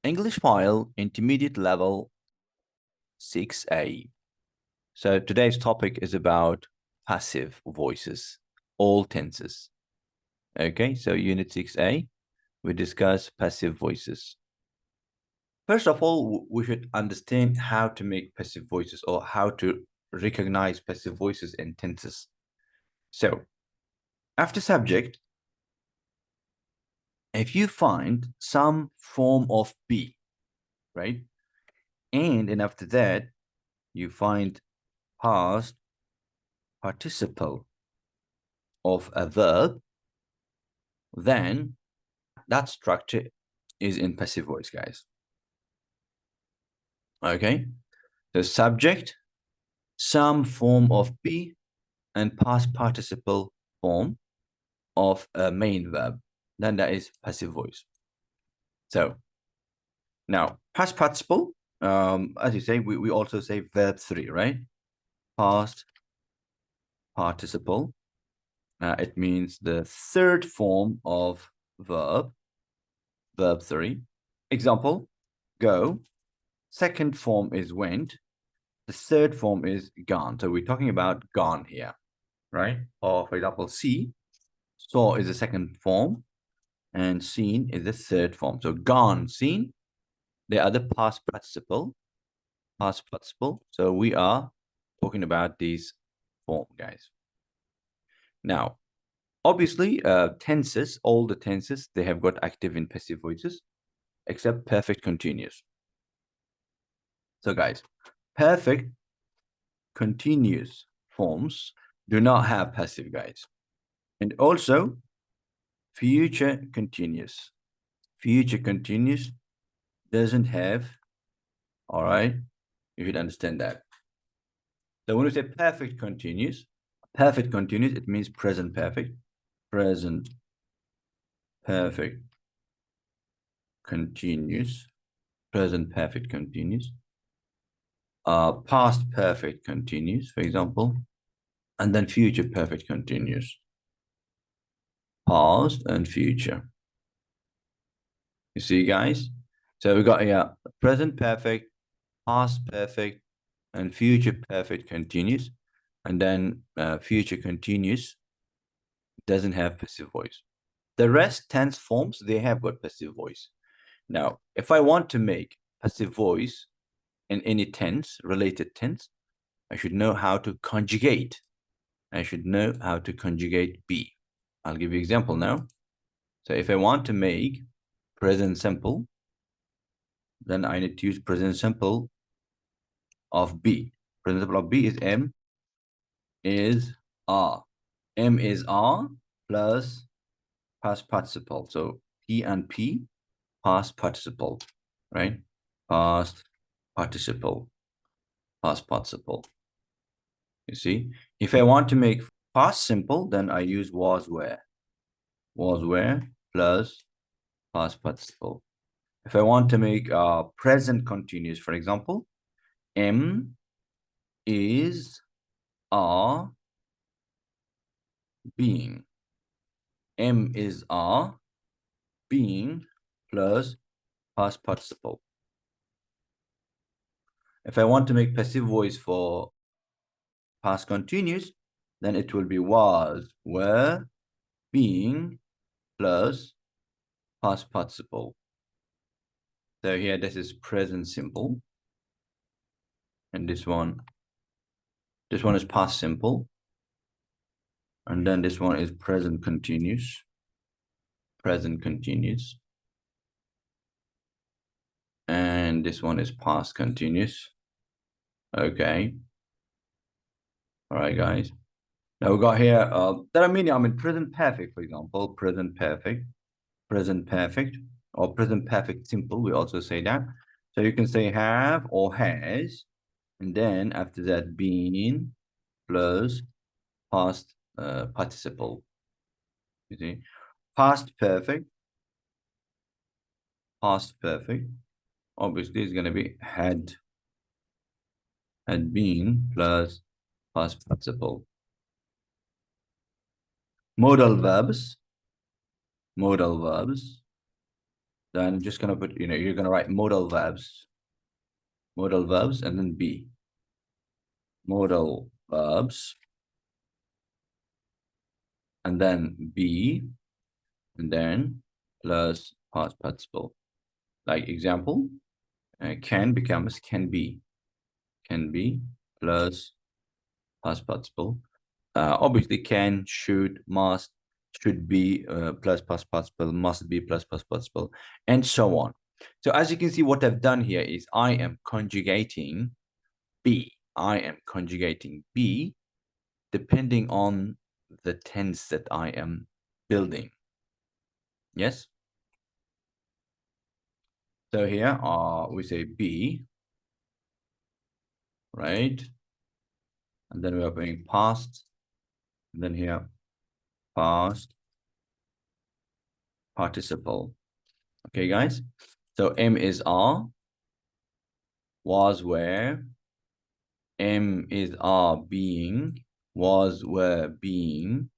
English file intermediate level 6A. So today's topic is about passive voices, all tenses. Okay, so unit 6A, we discuss passive voices. First of all, we should understand how to make passive voices or how to recognize passive voices in tenses. So after subject, if you find some form of be, right? And then after that, you find past participle of a verb, then that structure is in passive voice, guys. Okay, the subject, some form of be, and past participle form of a main verb, then that is passive voice. So now past participle, as you say, we also say verb 3, right? Past participle, it means the third form of verb 3. Example, go. Second form is went. The third form is gone. So we're talking about gone here, right? Or for example, see. Saw is the second form, and seen is the third form. So gone, seen. They are the past participle. Past participle. So we are talking about these form, guys. Now, obviously, tenses, all the tenses, they have got active and passive voices, except perfect continuous. So guys, perfect continuous forms do not have passive, guys. And also, future continuous. Future continuous doesn't have, all right? You should understand that. So when we say perfect continuous, it means present perfect. Present perfect continuous. Present perfect continuous. Past perfect continuous, for example. And then future perfect continuous. Past and future. You see, guys? So we got here present perfect, past perfect, and future perfect continuous. And then future continuous doesn't have passive voice. The rest tense forms, they have got passive voice. Now, if I want to make passive voice in any tense, related tense, I should know how to conjugate. I should know how to conjugate be. I'll give you an example now. So if I want to make present simple, then I need to use present simple of be. Present simple of be is M is R. M is R plus past participle. So P and P, past participle, right? Past participle. Past participle. You see? If I want to make past simple, then I use was where. Was where plus past participle. If I want to make present continuous, for example, M is R being. M is R being plus past participle. If I want to make passive voice for past continuous, then it will be was, were, being plus past participle. So here this is present simple. And this one is past simple. And then this one is present continuous. Present continuous. And this one is past continuous. Okay. All right, guys. Now we got here, there are many, present perfect, for example, present perfect, or present perfect simple, we also say that. So you can say have or has, and then after that, been plus past participle. You see, past perfect, obviously is going to be had been plus past participle. Modal verbs, Then I'm just gonna put, you're gonna write modal verbs, and then be. Modal verbs, and then be, and then plus past participle. Like example, can becomes can be plus past participle. Obviously, can, should, must, should be plus past participle, must be plus past participle, and so on. So as you can see, what I've done here is I am conjugating be. I am conjugating be depending on the tense that I am building. Yes. So here we say be, right? And then we are putting past, and then here past participle. Okay, guys. So M is are, was, were. M is are, being, was, were, being,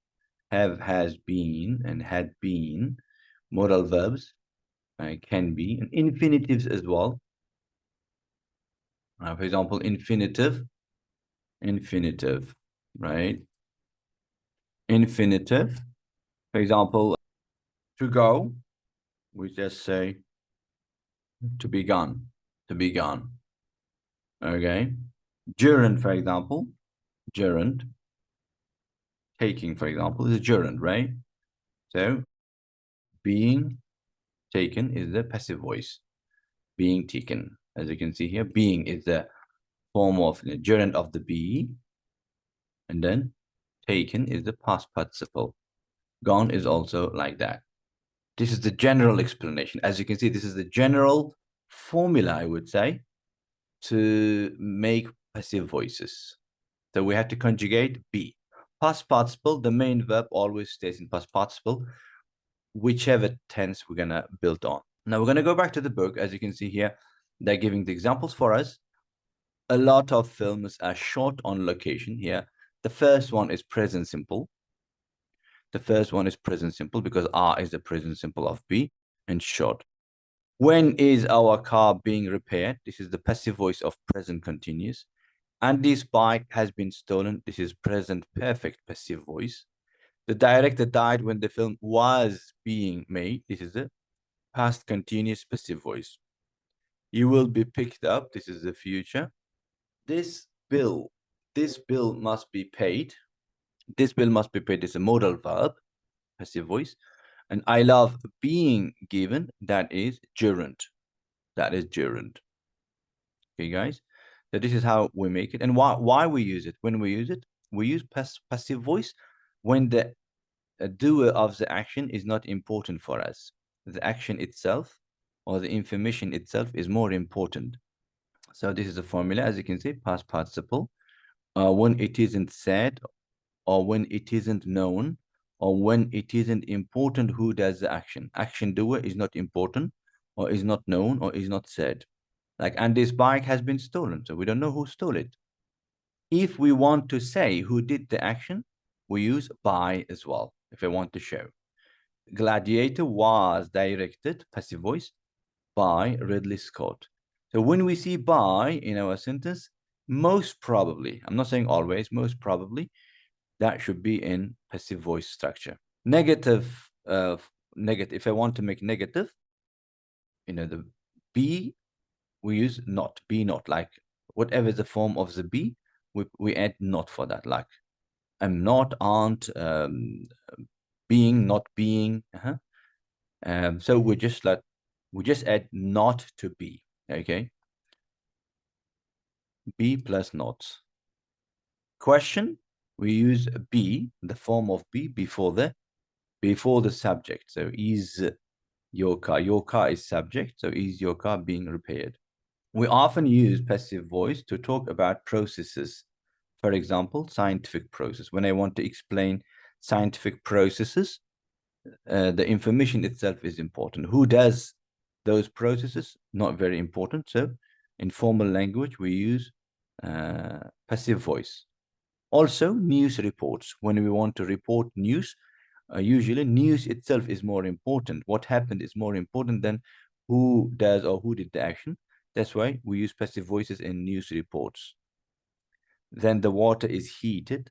have, has been, and had been. Modal verbs can be, and infinitives as well. For example, infinitive, right? Infinitive. For example, to go, we just say to be gone, Okay. Gerund, for example, gerund. Taking, for example, is a gerund, right? So being taken is the passive voice. Being taken, as you can see here, being is the form of the gerund of the be, and then taken is the past participle. Gone is also like that. This is the general explanation. As you can see, this is the general formula, I would say, to make passive voices. So we have to conjugate be. Past participle, the main verb always stays in past participle, whichever tense we're going to build on. Now we're going to go back to the book. As you can see here, they're giving the examples for us. A lot of films are shot on location here. The first one is present simple. The first one is present simple because are is the present simple of be, and shot. When is our car being repaired? This is the passive voice of present continuous. And this bike has been stolen. This is present perfect passive voice. The director died when the film was being made. This is the past continuous passive voice. You will be picked up. This is the future. This bill must be paid. This bill must be paid is a modal verb, passive voice. And I love being given. That is gerund. Okay, guys. So this is how we make it. And why we use it? When we use it, we use passive voice when the doer of the action is not important for us. The action itself or the information itself is more important. So this is the formula, as you can see, past participle. When it isn't said, or when it isn't known, or when it isn't important who does the action. Action doer is not important, or is not known, or is not said. Like, and this bike has been stolen, so we don't know who stole it. If we want to say who did the action, we use by as well, if I want to show. Gladiator was directed, passive voice, by Ridley Scott. So when we see by in our sentence, most probably, I'm not saying always, most probably, that should be in passive voice structure. Negative, if I want to make negative, the be, we use not, be not, like whatever the form of the be, we add not for that, like I'm not, aren't, being, not being. So we just add not to be. Okay, be plus not. Question, we use be, the form of be before the subject. So is your car is subject, so is your car being repaired? We often use passive voice to talk about processes. For example, scientific process. When I want to explain scientific processes, the information itself is important. Who does those processes? Not very important. So in formal language, we use passive voice. Also, news reports. When we want to report news, usually news itself is more important. What happened is more important than who does or who did the action. That's why we use passive voices in news reports. Then the water is heated.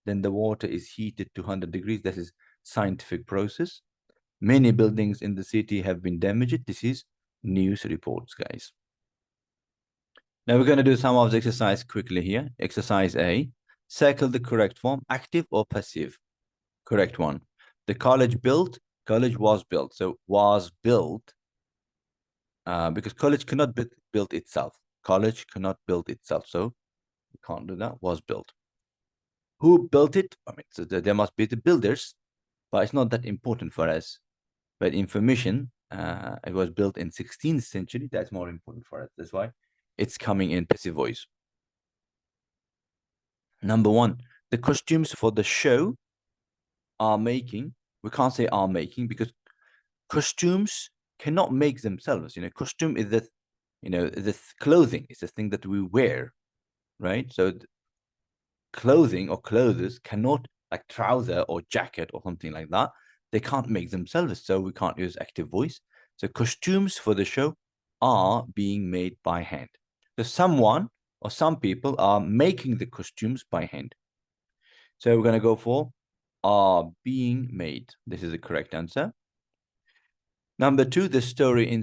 Then the water is heated to 100 degrees. This is scientific process. Many buildings in the city have been damaged. This is news reports, guys. Now we're going to do some of the exercise quickly here. Exercise A. Circle the correct form, active or passive. Correct one. The college built, college was built. So was built, because college cannot be built itself. College cannot build itself. So we can't do that. Was built. Who built it? I mean, so there must be the builders, but it's not that important for us. But information, it was built in 16th century. That's more important for us. That's why it's coming in passive voice. Number one, the costumes for the show are making. We can't say are making because costumes cannot make themselves. Costume is the, the clothing. It's the thing that we wear, right? So clothing or clothes cannot, like trouser or jacket or something like that, they can't make themselves, so we can't use active voice. So costumes for the show are being made by hand. So someone or some people are making the costumes by hand. So we're going to go for are being made. This is the correct answer. Number two, the story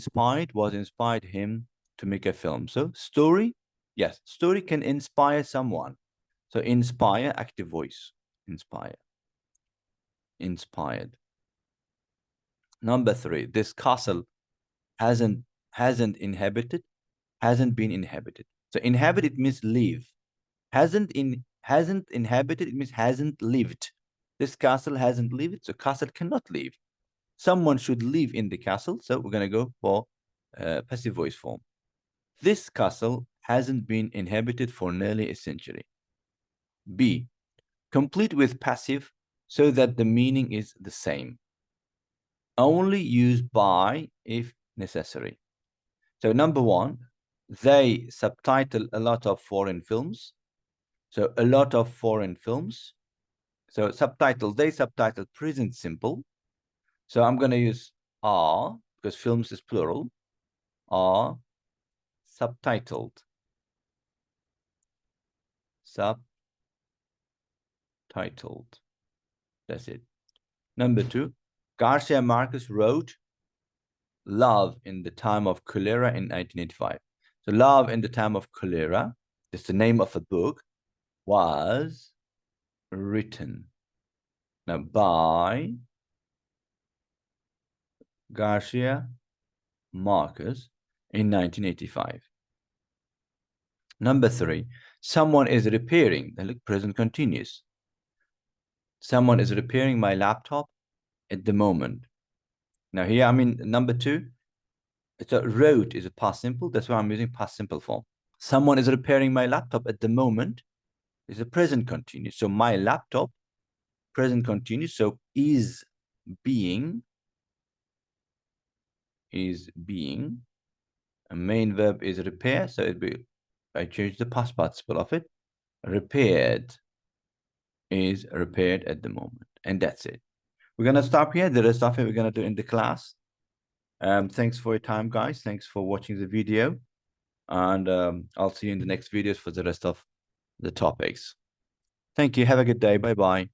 was inspired him to make a film. So story, yes, story can inspire someone. So inspire, active voice. Inspire. Inspired. Number three, this castle hasn't been inhabited. So inhabited means live. Hasn't inhabited, it means hasn't lived. This castle hasn't lived, so castle cannot live. Someone should live in the castle, so we're going to go for passive voice form. This castle hasn't been inhabited for nearly a century. B, complete with passive so that the meaning is the same. Only use by if necessary. So number one, they subtitle a lot of foreign films. So a lot of foreign films. So they subtitle present simple. So I'm going to use are, because films is plural, are subtitled. Subtitled. That's it. Number two, Garcia Marquez wrote Love in the Time of Cholera in 1985. So Love in the Time of Cholera, that's the name of a book, was written now by Garcia Marquez in 1985. Number three, someone is repairing. Now look, present continuous. Someone is repairing my laptop at the moment. Now here, number two, it's a wrote is a past simple. That's why I'm using past simple form. Someone is repairing my laptop at the moment is a present continuous. So my laptop, present continuous. So is being. A main verb is repair. So it'd be, I change the past participle of it. Repaired is repaired at the moment. And that's it. We're going to stop here. The rest of it we're going to do in the class. Thanks for your time, guys. Thanks for watching the video. And I'll see you in the next videos for the rest of the topics. Thank you. Have a good day. Bye-bye.